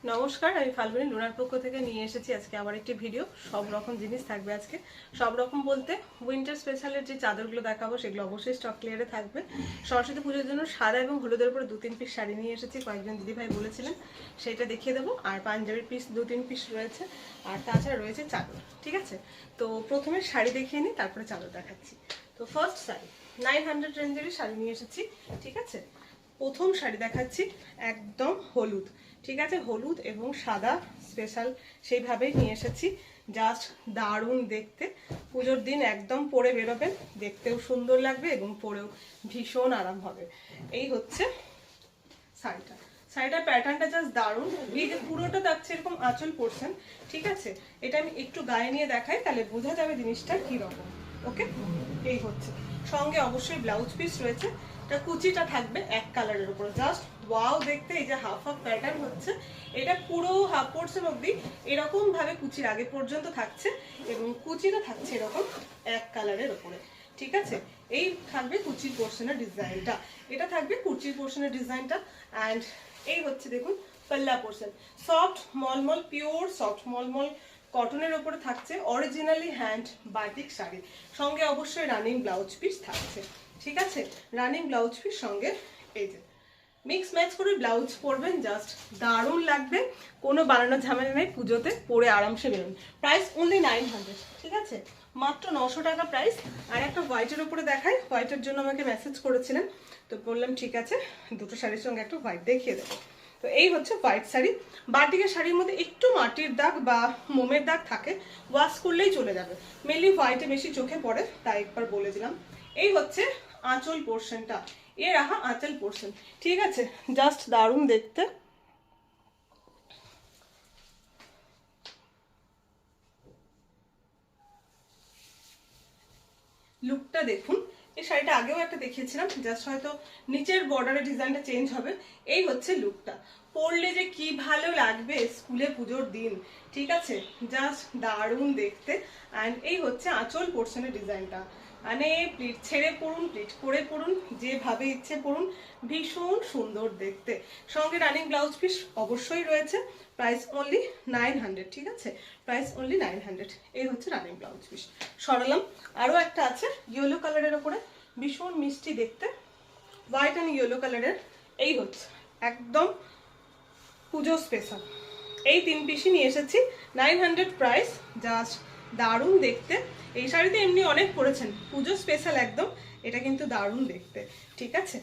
নমস্কার, আমি ফাল্গুনি লুনার পক্ষ থেকে নিয়ে এসেছি আজকে আবার একটি ভিডিও। সব রকম জিনিস থাকবে আজকে। সব রকম বলতে উইন্টার স্পেশালের যে চাদরগুলো দেখাবো সেগুলো অবশ্যই স্টক ক্লিয়ারে থাকবে। সরস্বতী পুজোর জন্য সাদা এবং হলুদের উপরে 2-3 পিস শাড়ি নিয়ে এসেছি, কয়েকজন দিদিভাই বলেছিলেন, সেটা দেখিয়ে দেবো। আর পাঞ্জাবির পিস 2-3 পিস রয়েছে, আর তাছাড়া রয়েছে চাদর। ঠিক আছে, তো প্রথমে শাড়ি দেখিয়ে নিই, তারপরে চাদর দেখাচ্ছি। তো ফার্স্ট শাড়ি 900 রেঞ্জেরই শাড়ি নিয়ে এসেছি। ঠিক আছে, প্রথম শাড়ি দেখাচ্ছি একদম হলুদ। ঠিক আছে, হলুদ এবং সাদা স্পেশাল সেইভাবেই নিয়ে এসেছি। জাস্ট দারুণ দেখতে, পুজোর দিন একদম পরে বেরোবেন, দেখতেও সুন্দর লাগবে এবং পরেও ভীষণ আরাম হবে। এই হচ্ছে শাড়িটা। শাড়িটার প্যাটার্নটা জাস্ট দারুণ। এই যে পুরোটা থাকছে এরকম আঁচল পোর্শন। ঠিক আছে, এটা আমি একটু গায়ে নিয়ে দেখাই, তাহলে বোঝা যাবে জিনিসটা কি রকম। ওকে, এই হচ্ছে, সঙ্গে অবশ্যই ব্লাউজ পিস রয়েছে। এটা কুচিটা থাকবে এক কালারের উপর, জাস্ট ওয়াও দেখতে। এই যে হাফ হাফ প্যাটার্ন হচ্ছে, এটা পুরো হাফ পোর্শন অবধি এরকম ভাবে কুচির আগে পর্যন্ত থাকছে এবং কুচিটা থাকছে এরকম এক কালারের উপরে। ঠিক আছে, এই থাকবে কুচির পোর্শনের ডিজাইনটা, এটা থাকবে কুচির পোর্শনের ডিজাইনটা। অ্যান্ড এই হচ্ছে দেখুন পাল্লা পোর্শন, সফট মলমল, পিওর সফট মলমল কটনের ওপরে থাকছে, অরিজিনালি হ্যান্ড বাটিক শাড়ি। সঙ্গে অবশ্যই রানিং ব্লাউজ পিস থাকছে। ঠিক আছে, রানিং ব্লাউজ পিস সঙ্গে এই যে মিক্স ম্যাচ করে ব্লাউজ পরবেন, জাস্ট দারুণ লাগবে। কোনো বানানোর ঝামেলা নেই, পুজোতে পরে আরামসে বেরোন। Price only 900। ঠিক আছে, মাত্র 900 টাকা প্রাইস। আর একটা হোয়াইটের উপরে দেখাই, হোয়াইটের জন্য আমাকে মেসেজ করেছিলেন, তো বললাম ঠিক আছে দুটো শাড়ির সঙ্গে একটা হোয়াইট দেখিয়ে দেবো। তো এই হচ্ছে হোয়াইট শাড়ি। বাটিকের শাড়ির মধ্যে একটু মাটির দাগ বা মোমের দাগ থাকে, ওয়াশ করলেই চলে যাবে। মেনলি হোয়াইটে বেশি চোখে পড়ে, তাই একবার বলে দিলাম। এই হচ্ছে আঁচল পোর্শনটা, এ রাহা আঁচল পোর্শন। ঠিক আছে, জাস্ট দারুণ দেখতে। লুকটা দেখুন। এই শাড়িটা আগেও একটা দেখিয়েছিলাম, জাস্ট হয়তো নিচের বর্ডারের ডিজাইনটা চেঞ্জ হবে। এই হচ্ছে লুকটা, পরলে যে কি ভালো লাগবে স্কুলে পুজোর দিন। ঠিক আছে, জাস্ট দারুণ দেখতে। অ্যান্ড এই হচ্ছে আঁচল পোর্শনের ডিজাইনটা, মানে প্লিট ছেড়ে পড়ুন, প্লিট করে পড়ুন, যেভাবে ইচ্ছে পড়ুন, ভীষণ সুন্দর দেখতে। সঙ্গে রানিং ব্লাউজ পিস অবশ্যই রয়েছে। Price only 900। ঠিক আছে, প্রাইস অনলি 900। এই হচ্ছে রানিং ব্লাউজ পিস। সরালাম। আরও একটা আছে ইয়েলো কালারের ওপরে, ভীষণ মিষ্টি দেখতে, হোয়াইট অ্যান্ড ইয়েলো কালারের। এই হচ্ছে একদম পুজো স্পেশাল। এই 3 পিসই নিয়ে এসেছি, 900 প্রাইস, জাস্ট দারুণ দেখতে। এই শাড়িতে এমনি অনেক পরেছেন, পুজো স্পেশাল একদম, এটা কিন্তু দারুণ দেখতে। ঠিক আছে।